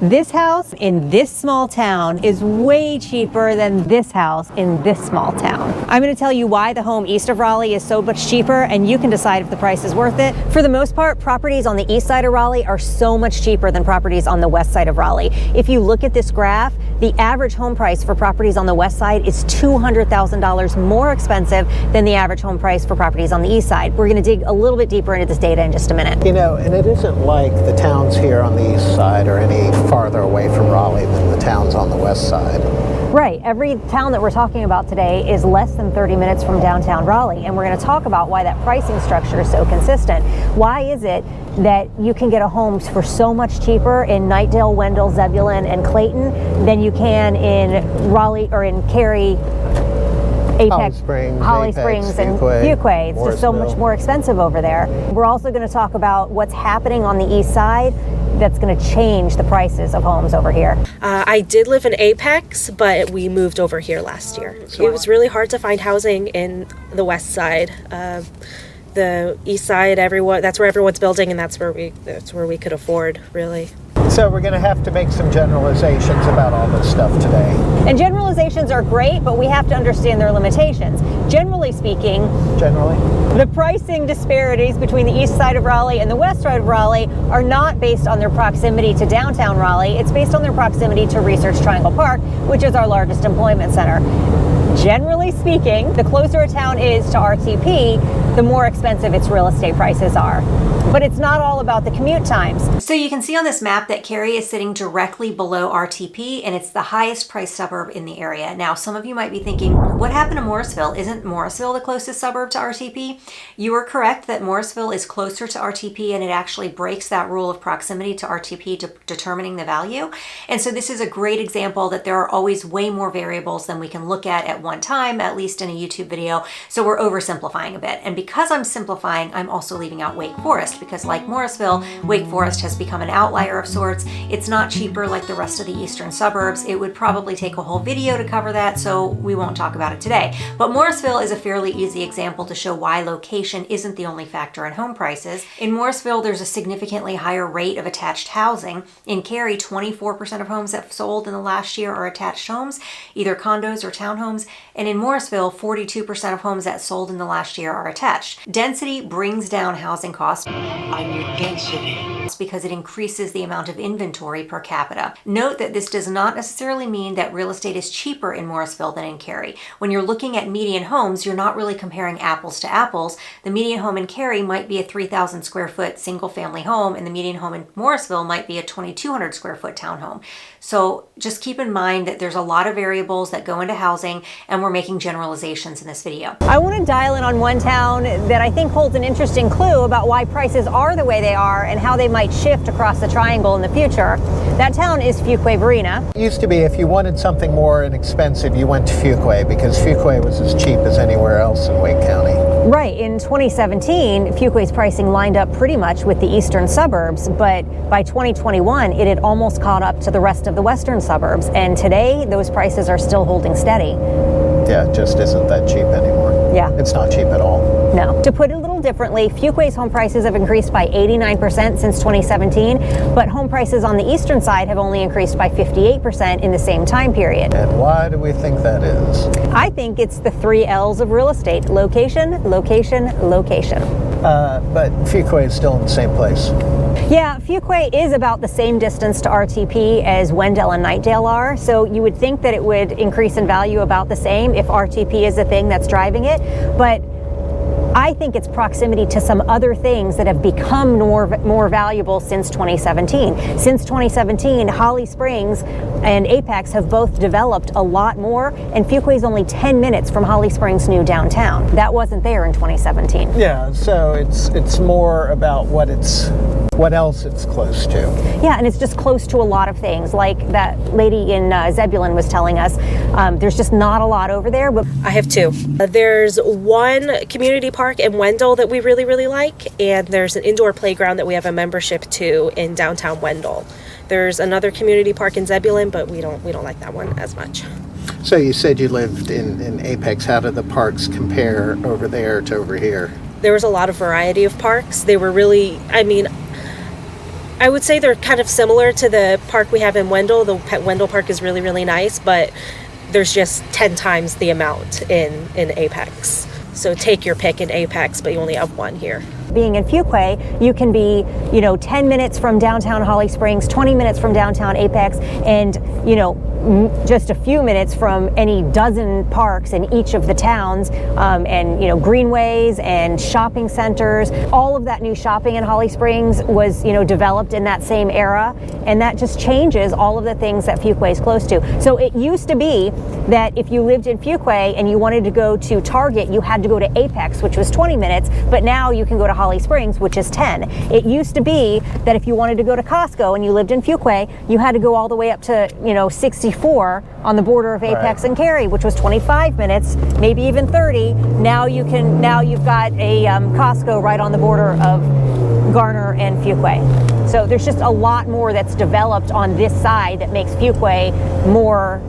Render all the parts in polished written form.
This house in this small town is way cheaper than this house in this small town. I'm going to tell you why the home east of Raleigh is so much cheaper, and you can decide if the price is worth it. For the most part, properties on the east side of Raleigh are so much cheaper than properties on the west side of Raleigh. If you look at this graph, the average home price for properties on the west side is $200,000 more expensive than the average home price for properties on the east side. We're going to dig a little bit deeper into this data in just a minute. You know, and it isn't like the towns here on the east side are any farther away from Raleigh than the towns on the west side. Right. Every town that we're talking about today is less than 30 minutes from downtown Raleigh, and we're going to talk about why that pricing structure is so consistent. Why is it that you can get a home for so much cheaper in Knightdale, Wendell, Zebulon, and Clayton than you can in Raleigh or in Cary, Apex, Holly Springs, and Fuquay? It's just so much more expensive over there. We're also going to talk about what's happening on the east side that's going to change the prices of homes over here. I did live in Apex, but we moved over here last year. It was really hard to find housing in the west side. The east side, that's where everyone's building, and that's where we could afford, really. So we're going to have to make some generalizations about all this stuff today. And generalizations are great, but we have to understand their limitations. Generally speaking, the pricing disparities between the east side of Raleigh and the west side of Raleigh are not based on their proximity to downtown Raleigh. It's based on their proximity to Research Triangle Park, which is our largest employment center. Generally speaking, the closer a town is to RTP, the more expensive its real estate prices are. But it's not all about the commute times. So you can see on this map that Cary is sitting directly below RTP, and it's the highest priced suburb in the area. Now, some of you might be thinking, what happened to Morrisville? Isn't Morrisville the closest suburb to RTP? You are correct that Morrisville is closer to RTP, and it actually breaks that rule of proximity to RTP to determining the value. And so this is a great example that there are always way more variables than we can look at one time, at least in a YouTube video. So we're oversimplifying a bit. And because I'm simplifying, I'm also leaving out Wake Forest, because like Morrisville, Wake Forest has become an outlier of sorts. It's not cheaper like the rest of the eastern suburbs. It would probably take a whole video to cover that, so we won't talk about it today. But Morrisville is a fairly easy example to show why location isn't the only factor in home prices. In Morrisville, there's a significantly higher rate of attached housing. In Cary, 24% of homes that have sold in the last year are attached homes, either condos or townhomes. And in Morrisville, 42% of homes that sold in the last year are attached. Density brings down housing costs. I need density. Because it increases the amount of inventory per capita. Note that this does not necessarily mean that real estate is cheaper in Morrisville than in Cary. When you're looking at median homes, you're not really comparing apples to apples. The median home in Cary might be a 3,000 square foot single family home, and the median home in Morrisville might be a 2,200 square foot townhome. So just keep in mind that there's a lot of variables that go into housing, and we're making generalizations in this video. I want to dial in on one town that I think holds an interesting clue about why prices are the way they are and how they might shift across the triangle in the future. That town is Fuquay Varina. It used to be if you wanted something more inexpensive, you went to Fuquay, because Fuquay was as cheap as anywhere else in Wake County. Right. In 2017, Fuquay's pricing lined up pretty much with the eastern suburbs, but by 2021, it had almost caught up to the rest of the western suburbs, and today those prices are still holding steady. Yeah, it just isn't that cheap anymore. Yeah. It's not cheap at all. No. To put it a little differently, Fuquay's home prices have increased by 89% since 2017, but home prices on the eastern side have only increased by 58% in the same time period. And why do we think that is? I think it's the 3 L's of real estate: location, location, location. But Fuquay is still in the same place. Yeah, Fuquay is about the same distance to RTP as Wendell and Knightdale are, so you would think that it would increase in value about the same if RTP is the thing that's driving it, but I think it's proximity to some other things that have become more valuable since 2017. Since 2017, Holly Springs and Apex have both developed a lot more, and Fuquay is only 10 minutes from Holly Springs' new downtown. That wasn't there in 2017. Yeah, so it's more about what else it's close to. Yeah, and it's just close to a lot of things. Like that lady in Zebulon was telling us, there's just not a lot over there. But I have two. There's one community park in Wendell that we really, really like, and there's an indoor playground that we have a membership to in downtown Wendell. There's another community park in Zebulon, but we don't like that one as much. So you said you lived in Apex. How do the parks compare over there to over here? There was a lot of variety of parks. They were really, I would say they're kind of similar to the park we have in Wendell. The Wendell Park is really, really nice, but there's just 10 times the amount in Apex. So take your pick in Apex, but you only have one here. Being in Fuquay, you can be, 10 minutes from downtown Holly Springs, 20 minutes from downtown Apex, and, just a few minutes from any dozen parks in each of the towns, and, greenways and shopping centers. All of that new shopping in Holly Springs was, developed in that same era, and that just changes all of the things that Fuquay is close to. So it used to be that if you lived in Fuquay and you wanted to go to Target, you had to go to Apex, which was 20 minutes, but now you can go to Holly Springs, which is 10. It used to be that if you wanted to go to Costco and you lived in Fuquay, you had to go all the way up to, 64 on the border of Apex and Cary, which was 25 minutes, maybe even 30. Now you've got a Costco right on the border of Garner and Fuquay. So there's just a lot more that's developed on this side that makes Fuquay more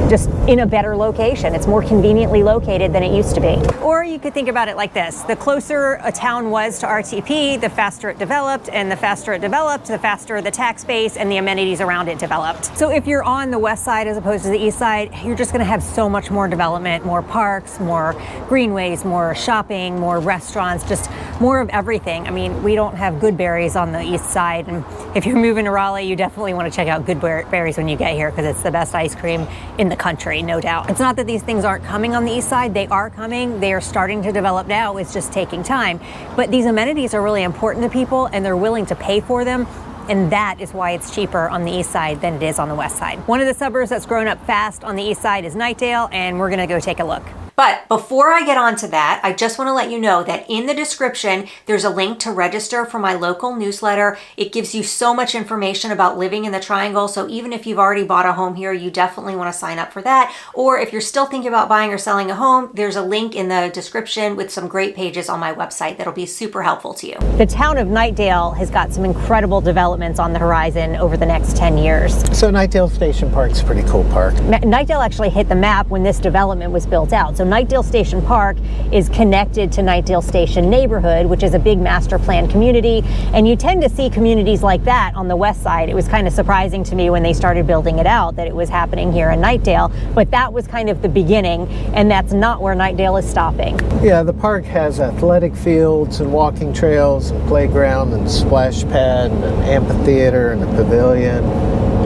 just in a better location. It's more conveniently located than it used to be. Or you could think about it like this. The closer a town was to RTP, the faster it developed, and the faster it developed, the faster the tax base and the amenities around it developed. So if you're on the west side as opposed to the east side, you're just gonna have so much more development, more parks, more greenways, more shopping, more restaurants, just more of everything. I mean, we don't have Good Berries on the east side, and if you're moving to Raleigh, you definitely want to check out Good Berries when you get here, because it's the best ice cream in the country, no doubt. It's not that these things aren't coming on the east side. They are coming. They are starting to develop now. It's just taking time. But these amenities are really important to people, and they're willing to pay for them. And that is why it's cheaper on the east side than it is on the west side. One of the suburbs that's grown up fast on the east side is Knightdale, and we're gonna go take a look. But before I get on to that, I just want to let you know that in the description, there's a link to register for my local newsletter. It gives you so much information about living in the Triangle. So even if you've already bought a home here, you definitely want to sign up for that. Or if you're still thinking about buying or selling a home, there's a link in the description with some great pages on my website that'll be super helpful to you. The town of Knightdale has got some incredible developments on the horizon over the next 10 years. So Knightdale Station Park's a pretty cool park. Knightdale actually hit the map when this development was built out. So Knightdale Station Park is connected to Knightdale Station neighborhood, which is a big master plan community. And you tend to see communities like that on the west side. It was kind of surprising to me when they started building it out that it was happening here in Knightdale, but that was kind of the beginning, and that's not where Knightdale is stopping. Yeah, the park has athletic fields and walking trails and playground and splash pad and an amphitheater and a pavilion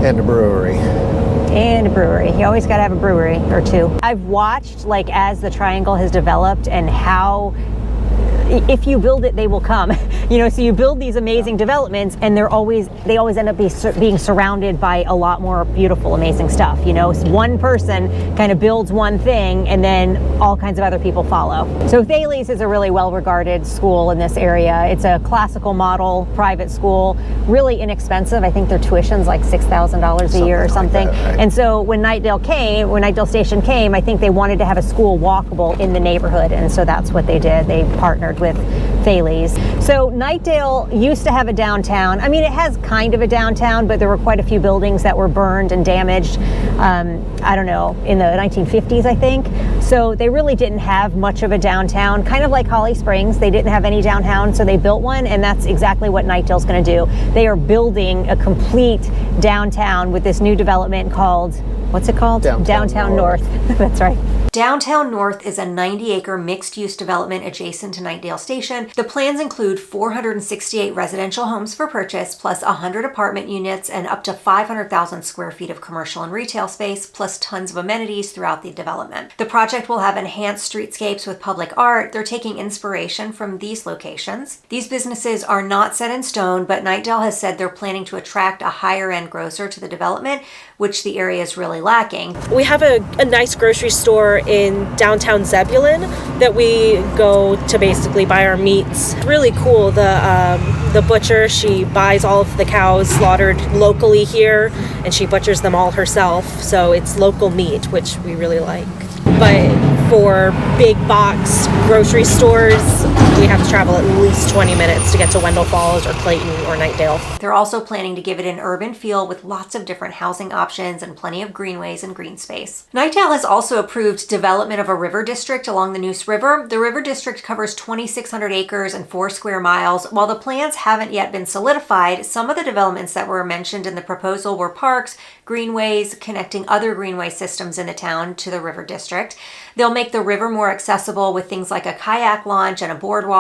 and a brewery. And a brewery. You always got to have a brewery or two. I've watched, as the Triangle has developed, and how if you build it, they will come. So you build these amazing developments, and they always end up being surrounded by a lot more beautiful, amazing stuff. One person kind of builds one thing, and then all kinds of other people follow. So Thales is a really well-regarded school in this area. It's a classical model private school, really inexpensive. I think their tuition's like $6,000 a year or something. Like that, right? And so when Knightdale Station came, I think they wanted to have a school walkable in the neighborhood, and so that's what they did. They partnered with Thales. So Knightdale used to have a downtown. I mean, it has kind of a downtown, but there were quite a few buildings that were burned and damaged, I don't know, in the 1950s, I think. So they really didn't have much of a downtown, kind of like Holly Springs. They didn't have any downtown, so they built one, and that's exactly what Knightdale's going to do. They are building a complete downtown with this new development called, what's it called? Downtown North. That's right. Downtown North is a 90-acre mixed-use development adjacent to Knightdale Station. The plans include 468 residential homes for purchase, plus 100 apartment units and up to 500,000 square feet of commercial and retail space, plus tons of amenities throughout the development. The project will have enhanced streetscapes with public art. They're taking inspiration from these locations. These businesses are not set in stone, but Knightdale has said they're planning to attract a higher-end grocer to the development, which the area is really lacking. We have a nice grocery store in downtown Zebulon that we go to basically buy our meats. Really cool. The butcher, she buys all of the cows slaughtered locally here, and she butchers them all herself. So it's local meat, which we really like. But for big box grocery stores we have to travel at least 20 minutes to get to Wendell Falls or Clayton or Knightdale. They're also planning to give it an urban feel with lots of different housing options and plenty of greenways and green space. Knightdale has also approved development of a river district along the Neuse River. The river district covers 2,600 acres and 4 square miles. While the plans haven't yet been solidified, some of the developments that were mentioned in the proposal were parks, greenways, connecting other greenway systems in the town to the river district. They'll make the river more accessible with things like a kayak launch and a boardwalk.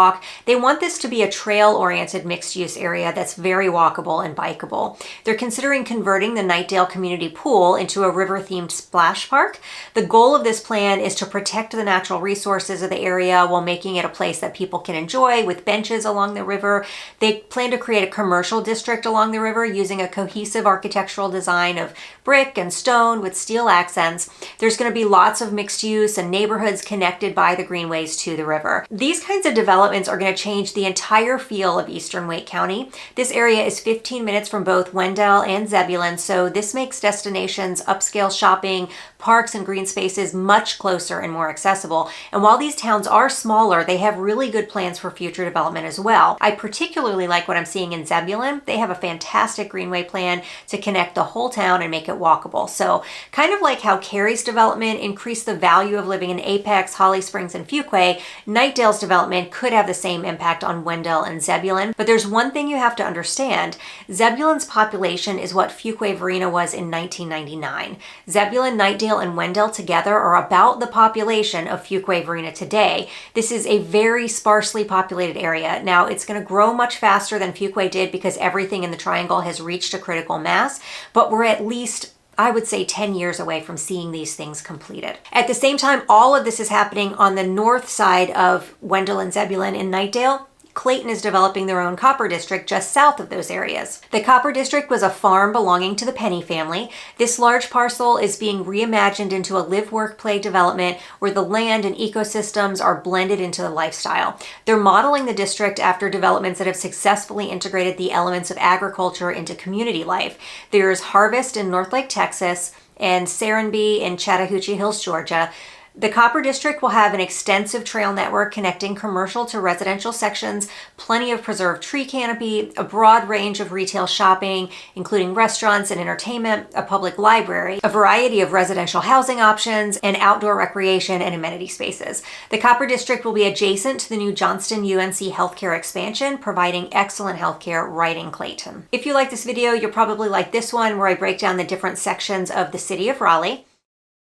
They want this to be a trail-oriented mixed-use area that's very walkable and bikeable. They're considering converting the Knightdale Community Pool into a river-themed splash park. The goal of this plan is to protect the natural resources of the area while making it a place that people can enjoy with benches along the river. They plan to create a commercial district along the river using a cohesive architectural design of brick and stone with steel accents. There's going to be lots of mixed use and neighborhoods connected by the greenways to the river. These kinds of developments are going to change the entire feel of eastern Wake County. This area is 15 minutes from both Wendell and Zebulon, so this makes destinations, upscale shopping, parks, and green spaces much closer and more accessible. And while these towns are smaller, they have really good plans for future development as well. I particularly like what I'm seeing in Zebulon. They have a fantastic greenway plan to connect the whole town and make it walkable. So kind of like how Cary's development increased the value of living in Apex, Holly Springs, and Fuquay, Knightdale's development could have the same impact on Wendell and Zebulon. But there's one thing you have to understand. Zebulon's population is what Fuquay-Varina was in 1999. Zebulon, Knightdale, and Wendell together are about the population of Fuquay-Varina today. This is a very sparsely populated area. Now, it's going to grow much faster than Fuquay did because everything in the triangle has reached a critical mass, but we're at least, I would say, 10 years away from seeing these things completed. At the same time, all of this is happening on the north side of Wendell and Zebulon in Knightdale. Clayton is developing their own copper district just south of those areas. The copper district was a farm belonging to the Penny family. This large parcel is being reimagined into a live, work, play development where the land and ecosystems are blended into the lifestyle. They're modeling the district after developments that have successfully integrated the elements of agriculture into community life. There's Harvest in North Lake, Texas, and Serenbe in Chattahoochee Hills, Georgia. The Copper District will have an extensive trail network connecting commercial to residential sections, plenty of preserved tree canopy, a broad range of retail shopping, including restaurants and entertainment, a public library, a variety of residential housing options, and outdoor recreation and amenity spaces. The Copper District will be adjacent to the new Johnston UNC healthcare expansion, providing excellent healthcare right in Clayton. If you like this video, you'll probably like this one where I break down the different sections of the city of Raleigh.